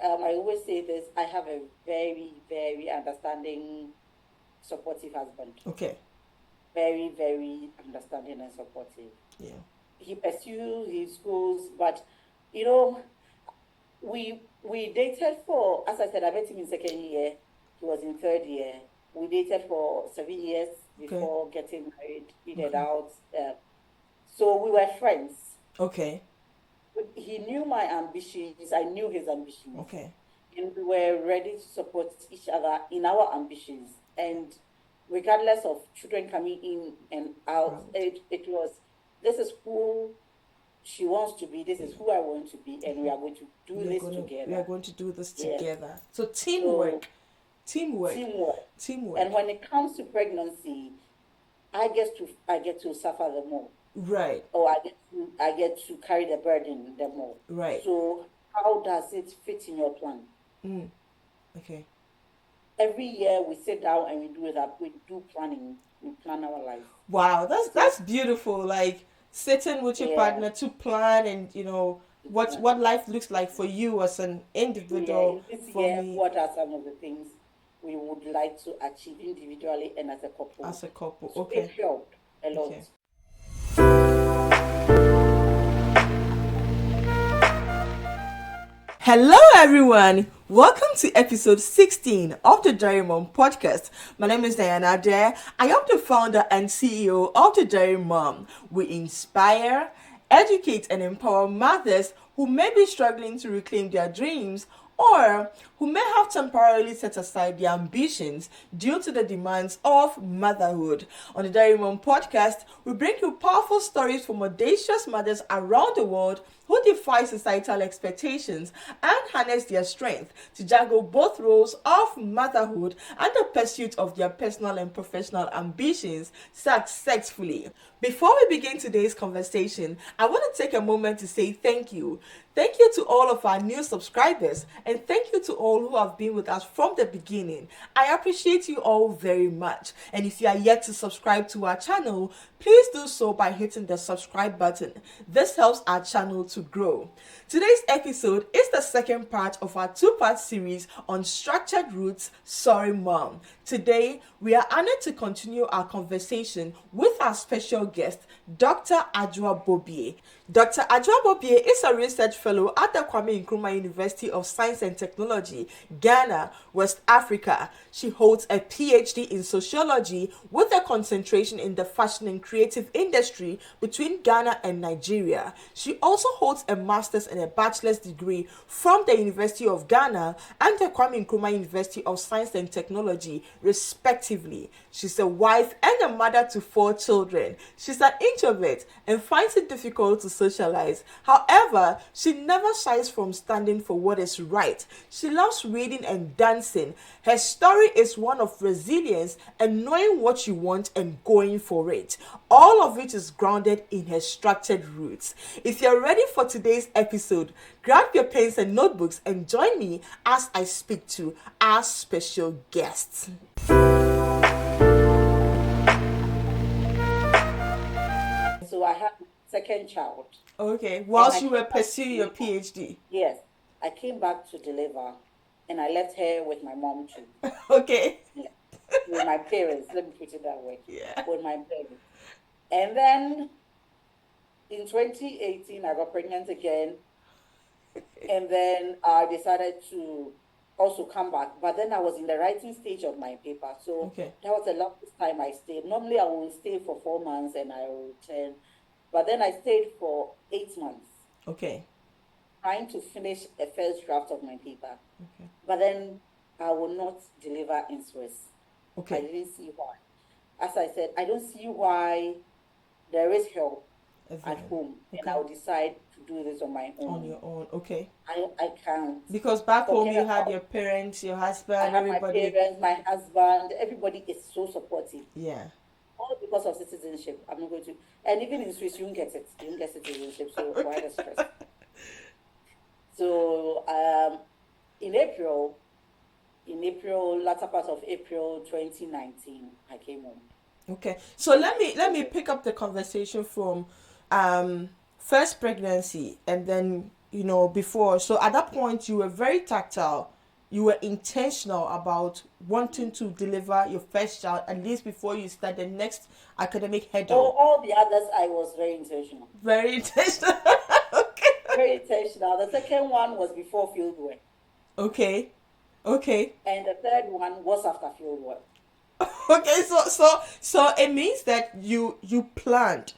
I always say this, I have a very, very understanding, supportive husband. Okay. Very, very understanding and supportive. Yeah. He pursued his goals, but you know, we dated for, as I said, I met him in second year. He was in third year. We dated for 7 years Okay. before getting married, in and Okay. out. So we were friends. Okay. He knew my ambitions. I knew his ambitions, Okay. and we were ready to support each other in our ambitions. And regardless of children coming in and out, Out. it was, this is who she wants to be, this is who I want to be, and we are going to do this We are together. going to do this Yes. together. So So teamwork. Teamwork. teamwork. And Teamwork. when it comes to pregnancy, I get to suffer the more, Right. or I get to carry the burden the more. Right. So how does it fit in your plan? Mm. Okay. Every year we sit down and we do that. We do planning. We plan our life. Wow, that's So beautiful. Like sitting with your yeah, partner to plan and what life looks like for you as an yeah. individual. In this For year, me what are some of the things we would like to achieve individually and as a couple? as a couple. So it Okay. helped a lot. Okay. Hello, everyone. Welcome to episode 16 of the Dairy Mom podcast. My name is Diana Adair. I am the founder and CEO of the Dairy Mom. We inspire, educate, and empower mothers who may be struggling to reclaim their dreams or who may have temporarily set aside their ambitions due to the demands of motherhood. On the Dairy Mom podcast, we bring you powerful stories from audacious mothers around the world who defy societal expectations and harness their strength to juggle both roles of motherhood and the pursuit of their personal and professional ambitions successfully. Before we begin today's conversation, I want to take a moment to say thank you. Thank you to all of our new subscribers, and thank you to all who have been with us from the beginning. I appreciate you all very much. And if you are yet to subscribe to our channel, please do so by hitting the subscribe button. This helps our channel to grow. Today's episode is the second part of our two-part series on structured roots, Soaring Mom. Today, we are honored to continue our conversation with our special guest, Dr. Adwoa Bobie. Dr. Adwoa Bobie is a research fellow at the Kwame Nkrumah University of Science and Technology, Ghana, West Africa. She holds a PhD in sociology with a concentration in the fashion and creative industry between Ghana and Nigeria. She also holds a master's and a bachelor's degree from the University of Ghana and the Kwame Nkrumah University of Science and Technology, respectively. She's a wife and a mother to 4 children. She's an introvert and finds it difficult to socialize. However, she never shies from standing for what is right. She loves reading and dancing. Her story is one of resilience and knowing what you want and going for it. All of which is grounded in her structured roots. If you're ready for today's episode, grab your pens and notebooks and join me as I speak to our special guest. So I had my second child, Okay, and I whilst you came were back pursuing to your deliver. PhD. Yes, I came back to deliver, and I left her with my mom too. Okay. Yeah, with my parents. Let me put it that way, Yeah. with my parents. And then in 2018, I got pregnant again, and then I decided to also come back. But then I was in the writing stage of my paper, so Okay. that was the longest time I stayed. Normally, I will stay for 4 months and I will return, but then I stayed for 8 months Okay. trying to finish a first draft of my paper. Okay. But then I will not deliver in Swiss. I Okay. didn't see why. As I said, I don't see why there is help at Evelyn. home, and Okay. I'll decide to do this on my On own. your own. Okay. I can't. Because back home Forget you had about, your parents, your I husband, have my everybody. parents, my husband, everybody is so supportive. Yeah. All because of citizenship. I'm not going to, and even in Swiss, you won't get it. You won't get citizenship, so why Okay. the stress? So in April, latter part of April 2019, I came home. Okay. So let me pick up the conversation from first pregnancy and then before. So at that point, you were very tactile. You were intentional about wanting to deliver your first child at least before you start the next academic hurdle. All the others, I was very intentional. Very intentional. Okay. Very intentional. The second one was before field work, Okay. Okay. and the third one was after field work. Okay. So it means that you planned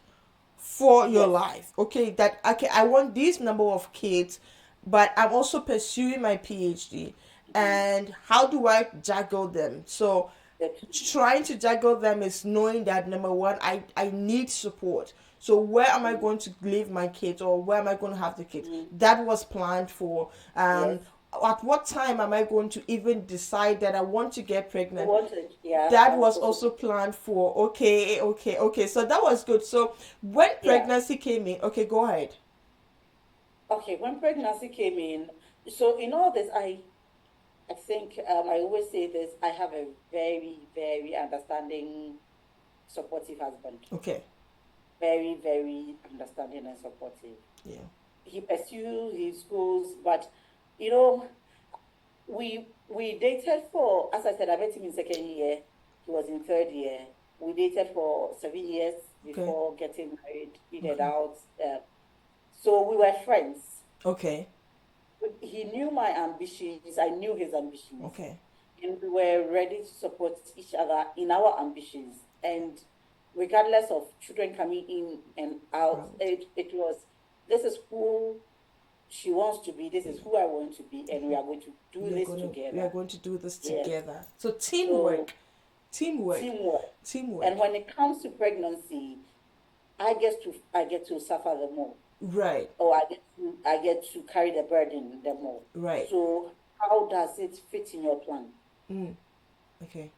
for your Yes. life. Okay, that okay, I want this number of kids, but I'm also pursuing my PhD. Mm-hmm. And how do I juggle them? So The two. trying to juggle them is knowing that number one, I need support. So where am I Mm-hmm. going to leave my kids, or where am I going to have the kids? Mm-hmm. That was planned for. Yes. At what time am I going to even decide that I want to get I pregnant? wanted, yeah, That that was was also, also planned for. Okay, okay, okay. So that was good. So when yeah. pregnancy came in, okay, go ahead. Okay, when pregnancy came in, so in all this, I think I always say this, I have a very, very understanding, supportive husband. Okay. Very, very understanding and supportive. Yeah. He pursued his goals, but you know, we dated for, as I said, I met him in second year. He was in third year. We dated for 7 years Okay. before getting married, in and Okay. out. So we were friends. Okay. He knew my ambitions. I knew his ambitions, Okay. and we were ready to support each other in our ambitions. And regardless of children coming in and out, Right. it was, this is who she wants to be. This is who I want to be, and we are going to do this We are together. going to do this Yes. together. So So teamwork. Teamwork. teamwork. And Teamwork. when it comes to pregnancy, I get to suffer the more, Right. or I get to carry the burden the more. Right. So how does it fit in your plan? Mm. Okay.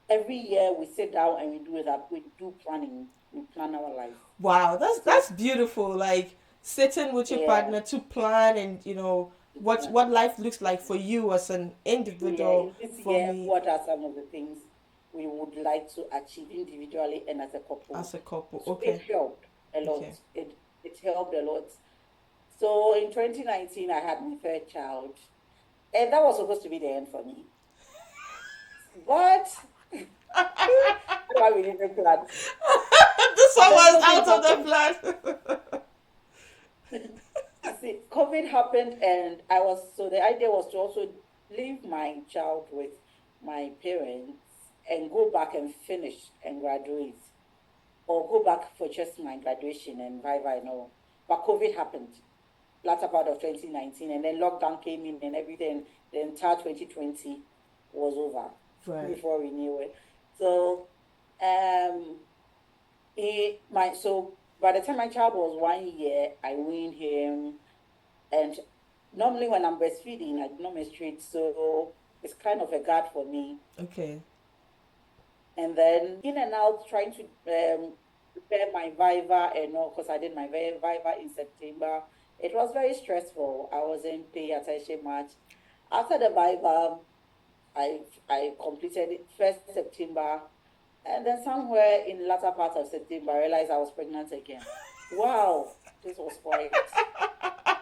Every year we sit down and we do that. We do planning. We plan our life. Wow, that's So beautiful. Like sitting with your yeah, partner to plan, and to what plan. life looks like for you as an Yeah, individual. in this For year, me what are some of the things we would like to achieve individually and as a couple? as a couple. So it Okay. helped a lot. Okay. It helped a lot. So in 2019, I had my third child, and that was supposed to be the end for me. But we didn't plan. This And one then was COVID out of the happened. plan. You see, COVID happened, and so the idea was to also leave my child with my parents and go back and finish and graduate, or go back for just my graduation and viva and all. But COVID happened, latter part of 2019, and then lockdown came in and everything. The entire 2020 was over Right. before we knew it. So, um, so by the time my child was 1 year, I weaned him, and normally when I'm breastfeeding, I do not menstruate, so it's kind of a guard for me. Okay. And then in and out trying to prepare my viva and all, because I did my viva in September. It was very stressful. I wasn't paying attention much. After the viva, I completed it first September, and then somewhere in the latter part of September, I realized I was pregnant again. Wow, this was quite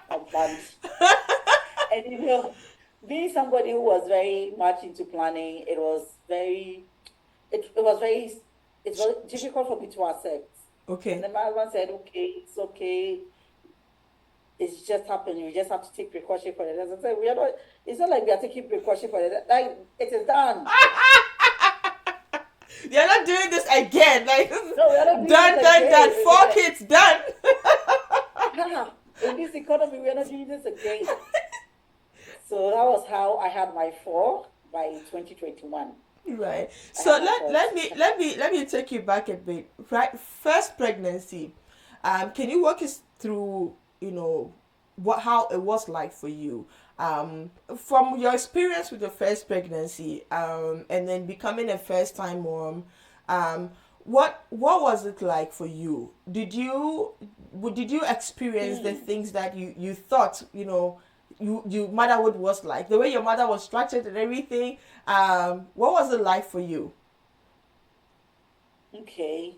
unplanned. And being somebody who was very much into planning, it was very, it's very difficult for me to accept. And Okay. then my husband said, okay, it's okay. It's just happened. You just have to take precaution for it. As I said, it's not like we are taking precaution for it. Like, it is done. You're not doing this again. Like No, we are not doing this done, done, done. again. Four kids done. In this economy, we are not doing this again. So that was how I had my four by 2021. Right. I So had my fourth let me take you back a bit. Right. First pregnancy. Can you walk us through, what how it was like for you? From your experience with your first pregnancy, and then becoming a first time mom, um, what was it like for you? Did you experience the child. things that you thought, you motherhood was like, the way your mother was structured and everything? What was it like for you? Okay.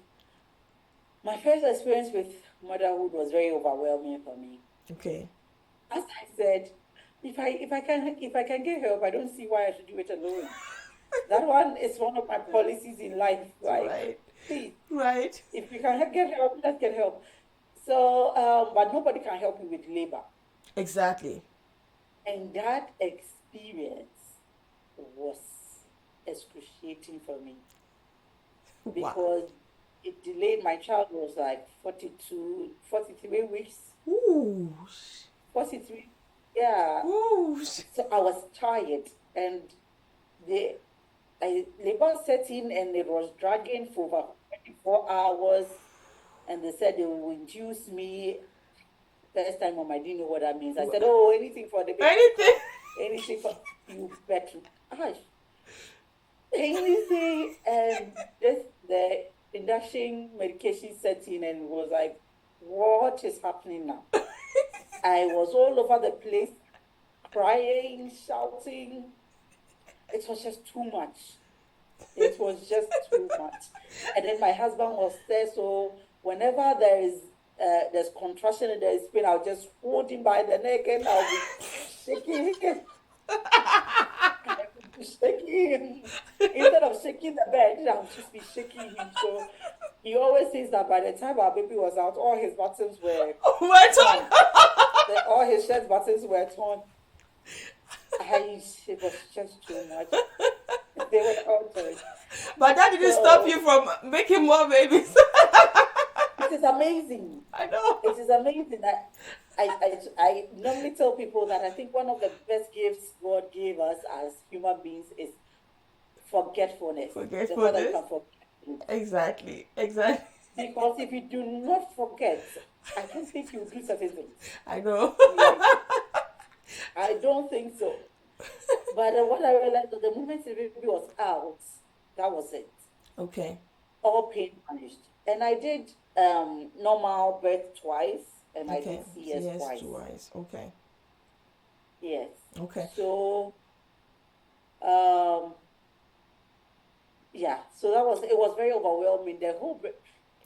My first experience with motherhood was very overwhelming for me. Okay. as I said, if I can get help, I don't see why I should do it alone. That one is one of my policies in life. Like, Right. please, Right. if we can get help, let's get help. So, but nobody can help you with labor. Exactly. And that experience was excruciating for me Wow. because it delayed. My child was like 42, 43 weeks, Ooh. 43. Yeah. Ooh. So I was tired and the labor set in and it was dragging for over 24 hours. And they said they will induce me. First time mom, I didn't know what that means. I said, oh, anything for the baby, Anything. anything for you better. Gosh, anything. And this the induction medication set in and was like, what is happening now? I was all over the place, crying, shouting. It was just too much. It was just too much. And then my husband was there, so whenever there's contraction and there's pain, I'll just hold him by the neck and I'll be shaking him. I would be shaking him. Instead of shaking the bed, I'll just be shaking him. So he always says that by the time our baby was out, all his buttons were Oh my torn. God. All his shirt buttons were torn. It was just too much. They were all torn. But that didn't stop you So from making more babies. it is amazing. I know. It is amazing that I normally tell people that I think one of the best gifts God gave us as human beings is forgetfulness. The fact that you Forgetfulness. can forget things. Exactly. Exactly. Because if you do not forget, I don't think you will do certain things. I know. Like, I don't think so. But what I realized was the moment the baby was out, that was it. Okay. All pain vanished. And I did normal birth twice, and I Okay. did CS Yes, twice. two eyes. Okay. Yes. Okay. So um yeah, so that was it was very overwhelming. The whole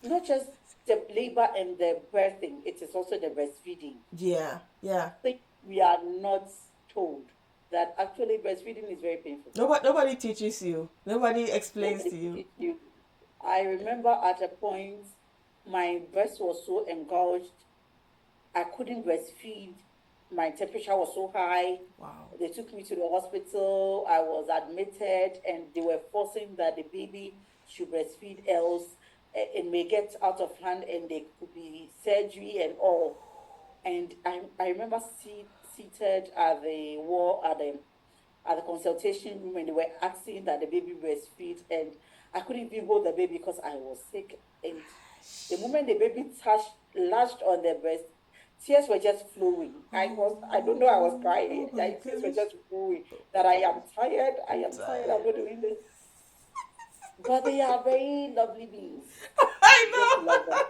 not just the labor and the birthing, it is also the breastfeeding. Yeah. Yeah. Think we are not told that actually breastfeeding is very painful. Nobody teaches you. Nobody explains Nobody to you. teaches you. I remember at a point my breast was so engorged, I couldn't breastfeed. My temperature was so high. Wow. They took me to the hospital. I was admitted, and they were forcing that the baby should breastfeed, else it may get out of hand, and there could be surgery and all. And I remember seated at the wall at the consultation room, and they were asking that the baby breastfeed, and I couldn't even hold the baby because I was sick. And the moment the baby touched, lashed on the breast, tears were just flowing. I don't know, I was Oh crying. my Like, tears were gosh. just flowing. That I I'm am tired, I'm tired. not doing this. But they are very lovely beings. You get to I love them. know.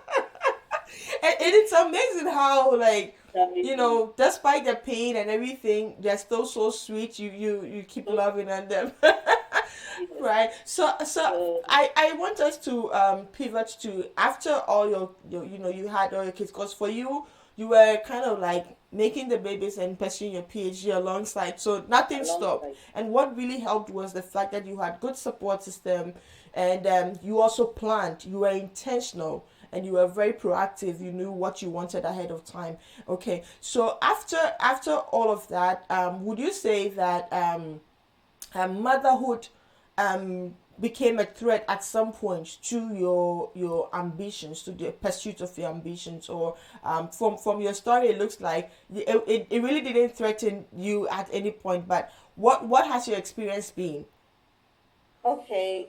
And it's amazing how, like, Amazing. despite the pain and everything, they're still so sweet. You keep So loving on them. yes. Right. So So I want us to pivot to after all your you had all your kids, because for you, you were kind of like making the babies and pursuing your PhD alongside, so nothing stopped. alongside. And what really helped was the fact that you had good support system, and you also planned, you were intentional, and you were very proactive. You knew what you wanted ahead of time. Okay, so after all of that, would you say that motherhood became a threat at some point to your ambitions, to the pursuit of your ambitions, or from your story, it looks like it really didn't threaten you at any point. But what has your experience been? Okay.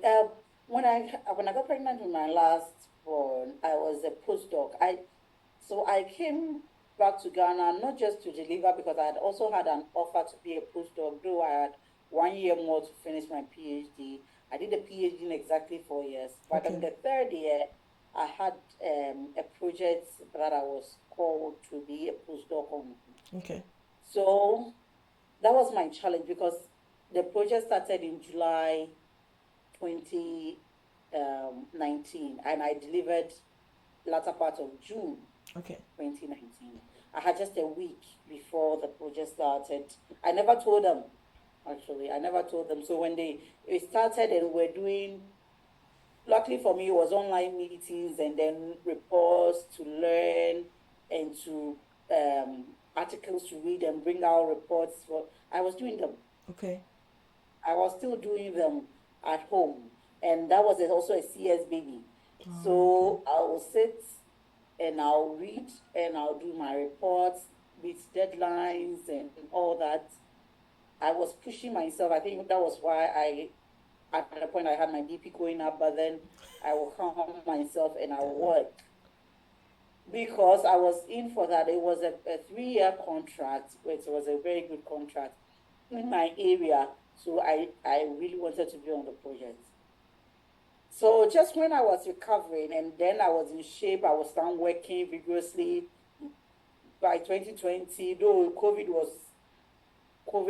When I got pregnant with my last born, I was a postdoc. I came back to Ghana not just to deliver because I had also had an offer to be a postdoc, though I had 1 year more to finish my PhD. I did a PhD in exactly 4 years, but in Okay. the third year, I had a project that I was called to be a postdoc on. Okay. So that was my challenge because the project started in July 2019, and I delivered latter part of June Okay. 2019. I had just a week before the project started. I never told them, actually. I never told them. So when it started and we're doing, luckily for me, it was online meetings and then reports to learn and to articles to read and bring out reports. I was doing them. Okay. I was still doing them at home. And that was also a CS baby. Okay. So I will sit and I'll read and I'll do my reports with deadlines and all that. I was pushing myself. I think that was why at the point, I had my BP going up, but then I will calm myself and I will work because I was in for that. It was a 3-year contract, which was a very good contract in my area. So I really wanted to be on the project. So just when I was recovering and then I was in shape, I was down working vigorously by 2020, though COVID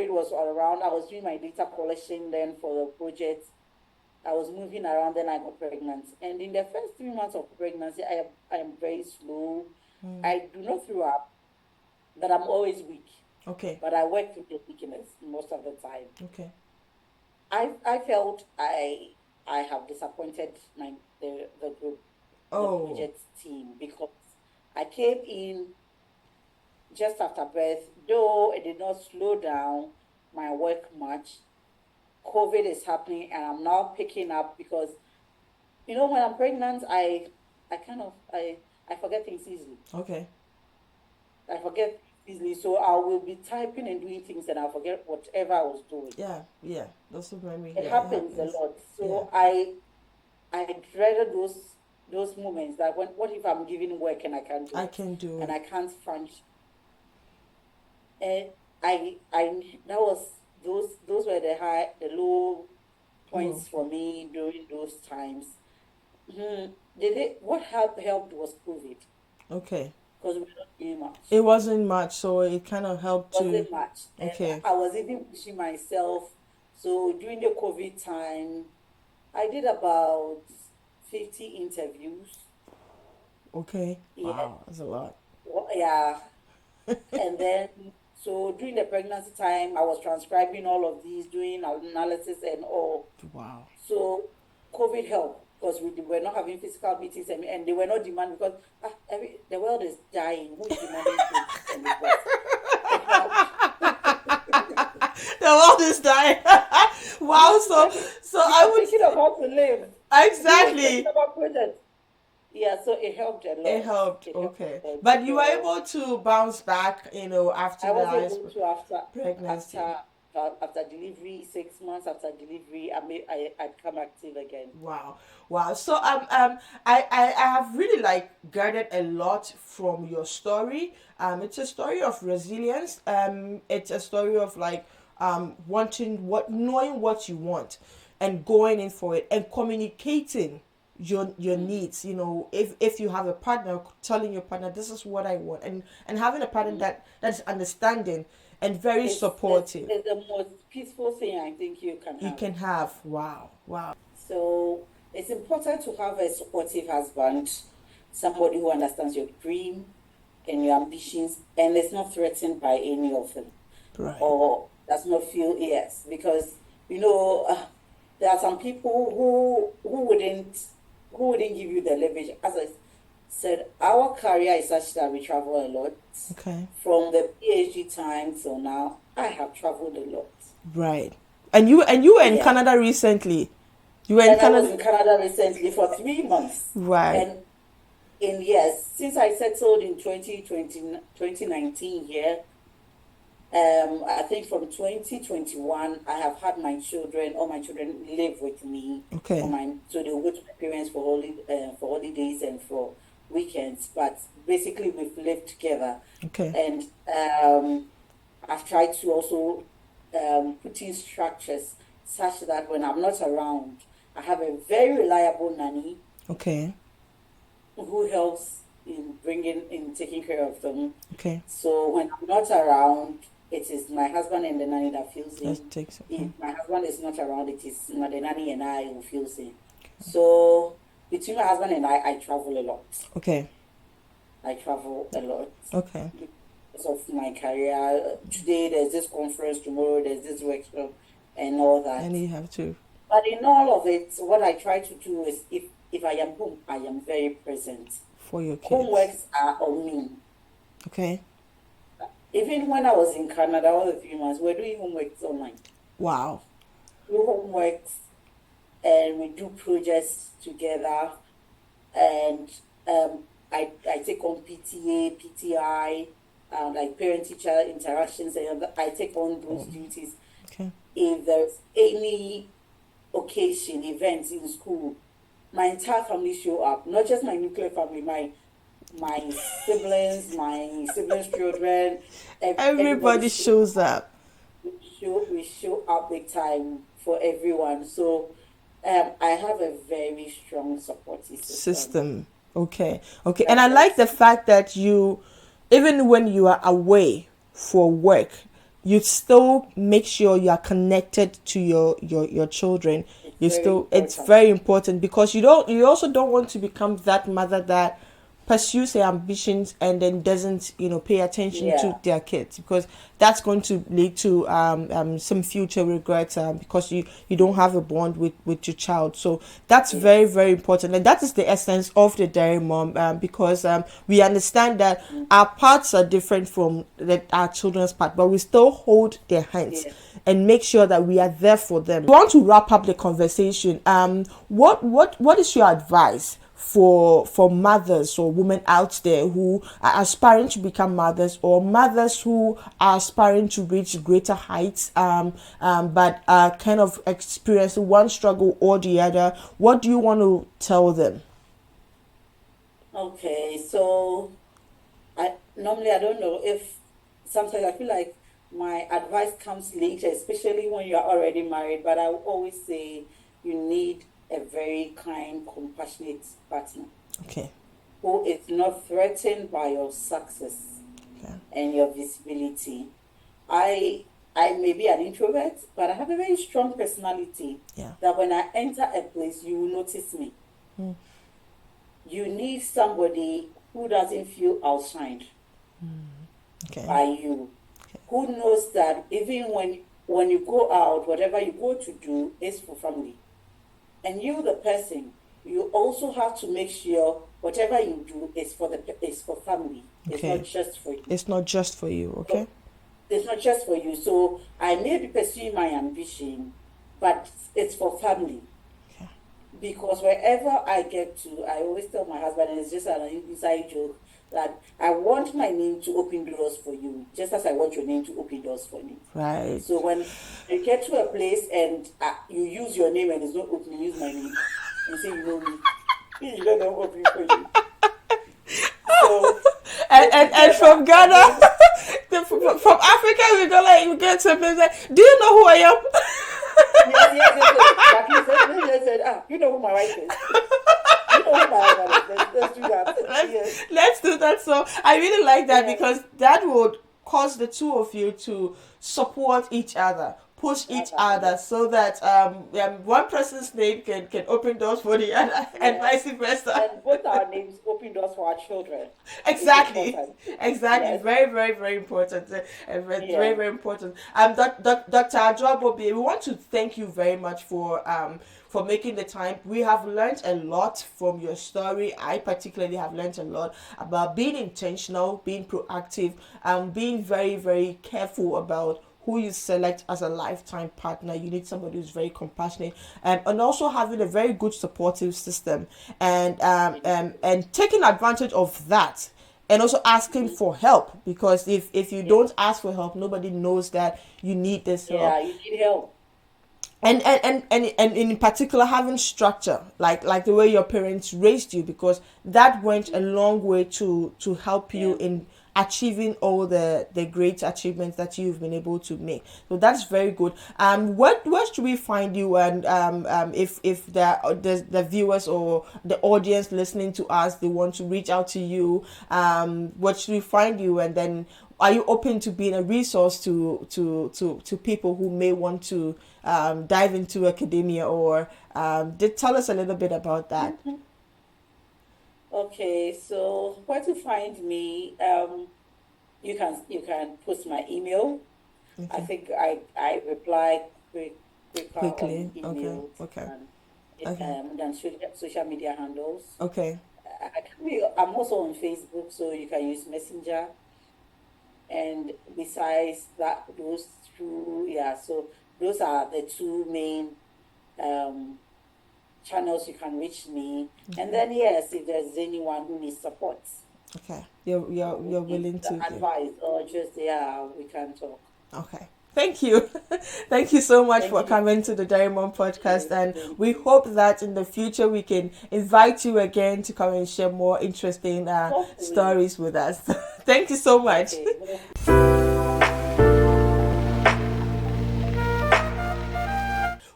was all around. I was doing my data collection then for the project. I was moving around, then I got pregnant. And in the first 3 months of pregnancy, I am very slow. I do not throw up, but I'm always weak. Okay. But I work through the weakness most of the time. Okay. I felt I have disappointed the group, the Oh. project team, because I came in just after birth, though it did not slow down my work much. COVID is happening and I'm now picking up because when I'm pregnant, I kind of I forget things easily. Okay. I forget things easily. So I will be typing and doing things and I'll forget whatever I was doing. Yeah. Yeah. That's what I mean. It Yeah. It happens a happens. lot. Yeah. So I dreaded those moments that what if I'm giving work and I can't do I it can do and it. I can't function. And I that was those were the low Whoa. points for me during those times. What helped was COVID Okay. because we were not doing It much. wasn't much, so it kind of helped to. Wasn't much, and Okay. I was even pushing myself. So during the COVID time, I did about 50 interviews. Okay. Yeah, Wow. That's a lot. yeah, and then so during the pregnancy time, I was transcribing all of these, doing analysis and all. Wow. So COVID helped because we were not having physical meetings and they were not demanding because the world is dying. Who is demanding food and reports? It helped. The world is dying. Wow. So We I are would thinking of how to live. Who is thinking exactly. about projects? Yeah, so it helped a It lot. helped. It helped Okay, a lot. but you were So able to bounce back. After I the was able to pregnancy. after after delivery, 6 months after delivery, I'd come active again. Wow, wow. So I have really like gathered a lot from your story. It's a story of resilience. It's a story of like knowing what you want, and going in for it and communicating your Mm, needs. If you have a partner, telling your partner this is what I want, and having a partner mm. that's understanding and very It's supportive. it's the most peaceful thing I think you can You have. can have. Wow, wow. So it's important to have a supportive husband, somebody who understands your dream and your ambitions and is not threatened by any of them Right. or does not feel yes. Because there are some people who wouldn't give you the leverage. As I said, our career is such that we travel a lot. Okay. From the PhD time till now, I have traveled a lot. Right. And you were in Yeah. Canada recently. You were in And I was Canada. in Canada recently for 3 months. Right. And in years, since I settled in 2019 here, I think from 2021, I have had all my children live with me Okay. so they will go to my parents for holidays and for weekends. But basically, we've lived together. Okay. And I've tried to also put in structures such that when I'm not around, I have a very reliable nanny Okay. who helps in taking care of them. Okay. So when I'm not around, it is my husband and the nanny that fills That in. takes. If Okay. my husband is not around, it is the nanny and I who fills in. So between my husband and I travel a lot. Okay. I travel a lot. Okay. of my career. Today there's this conference, tomorrow there's this workshop and all that. And you have to But in all of it, what I try to do is if I am home, I am very present. for your kids. Homeworks are on me. Okay. Even when I was in Canada all the 3 months, we're doing homeworks online. Wow. Do homeworks and we do projects together. And I take on PTA, PTI, like parent-teacher interactions, and I take on those duties. Okay. If there's any occasion, events in school, my entire family show up. Not just my nuclear family, my siblings' children, everybody Everybody shows up. we show up big time for everyone. So I have a very strong supporting system. System. Okay. Okay. And That I like helps the me. fact that you, even when you are away for work, you still make sure you are connected to your children. It's You very still, it's important. very important because you also don't want to become that mother that pursues their ambitions and then doesn't pay attention to Yeah. their kids, because that's going to lead to some future regrets, because you don't have a bond with your child. So that's very, Yes. very important, and that is the essence of the dairy mom, because we understand that Mm. our parts are different from our children's part, but we still hold their hands Yes. and make sure that we are there for them. We want to wrap up the conversation. What is your advice for mothers or women out there who are aspiring to become mothers, or mothers who are aspiring to reach greater heights, but are kind of experiencing one struggle or the other? What do you want to tell them? Okay. So I don't know if sometimes I feel like my advice comes later, especially when you're already married. But I will always say you need a very kind, compassionate partner Okay. who is not threatened by your success Yeah. and your visibility. I I may be an introvert, but I have a very strong personality Yeah. that when I enter a place, you will notice me. Mm. You need somebody who doesn't feel outshined Okay. by you, who knows that even when you go out, whatever you go to do is for family. And you, the person, you also have to make sure whatever you do is for family. It's not Okay. just for you. It's not just for you. Okay. So it's not just for you. So I may be pursuing my ambition, but it's for family. Yeah. Because wherever I get to, I always tell my husband, and it's just an inside joke, that I want my name to open doors for you, just as I want your name to open doors for me. Right. So when you get to a place and you use your name and it's not opening, use my name and say you know me. You let them open for you. So And together, from and Ghana, then from Africa, we get to be like, do you know who I am? yes. Like you said, you know who my wife is. You know who my husband is. Let's do that. Yes. Let's do that. So I really like that, Yes. because that would cause the two of you to support each other, push each other, Yes. so that one person's name can open doors for the other, and Yes. vice versa. And both our names open doors for our children. It's Exactly. important. Exactly. Yes. Very, very, very important. Very, Yeah. very important. Dr. Adwoa Bobie, we want to thank you very much for making the time. We have learned a lot from your story. I particularly have learned a lot about being intentional, being proactive, being very, very careful about who you select as a lifetime partner. You need somebody who's very compassionate, and also having a very good supportive system, and taking advantage of that, and also asking Mhm. for help, because if you Yes. don't ask for help, nobody knows that you need this help. Yeah, you need help. And in particular, having structure, like the way your parents raised you, because that went a Mhm. long way to help you Yeah. in achieving all the great achievements that you've been able to make. So that's very good. Where should we find you? And if the viewers or the audience listening to us, they want to reach out to you, what should we find you? And then, are you open to being a resource to people who may want to dive into academia, or did tell us a little bit about that? Okay, so where to find me? you can post my email. I Okay. think I reply quicker on Quickly. Okay. email Okay. than Okay. social media handles. Okay. I'm also on Facebook, so you can use Messenger. And besides that, those two, yeah, so those are the two main um, channels you can reach me. And then, yes, if there's anyone who needs support, Okay. You're who needs willing to. Yeah. advice, or just, yeah, we can talk. Okay. Thank you. Thank you so much Thank for you. coming to the Dairy Mom podcast. And Thank we you. hope that in the future we can invite you again to come and share more interesting Hopefully. stories with us. Thank you so much. Okay.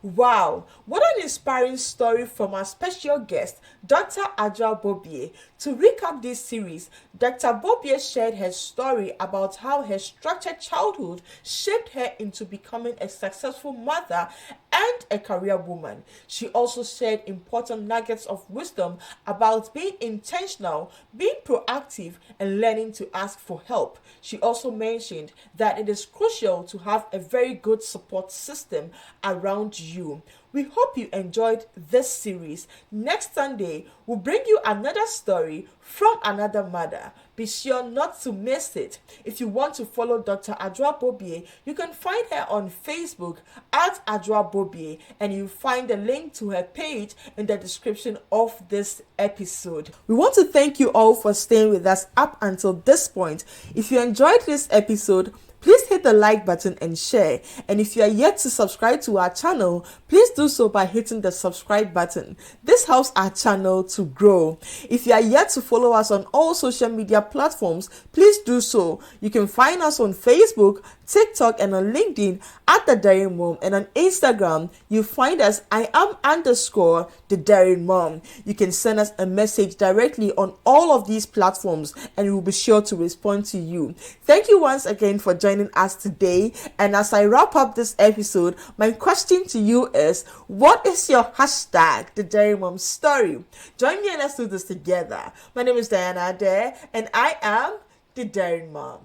Wow, what an inspiring story from our special guest, Dr. Adwoa Bobie. To recap this series, Dr. Bobie shared her story about how her structured childhood shaped her into becoming a successful mother and a career woman. She also shared important nuggets of wisdom about being intentional, being proactive, and learning to ask for help. She also mentioned that it is crucial to have a very good support system around you. We hope you enjoyed this series. Next Sunday, we'll bring you another story from another mother. Be sure not to miss it. If you want to follow Dr. Adwoa Bobie, you can find her on Facebook at Adwoa Bobie, and you'll find a link to her page in the description of this episode. We want to thank you all for staying with us up until this point. If you enjoyed this episode, please hit the like button and share. And if you are yet to subscribe to our channel, please do so by hitting the subscribe button. This helps our channel to grow. If you are yet to follow us on all social media platforms, please do so. You can find us on Facebook, TikTok, and on LinkedIn at The Dairy Mom. And on Instagram, you find us @the Dairy Mom. You can send us a message directly on all of these platforms, and we will be sure to respond to you. Thank you once again for joining us today. And as I wrap up this episode, my question to you is, what is your hashtag, The Dairy Mom Story? Join me and let's do this together. My name is Diana Adair, and I am The Dairy Mom.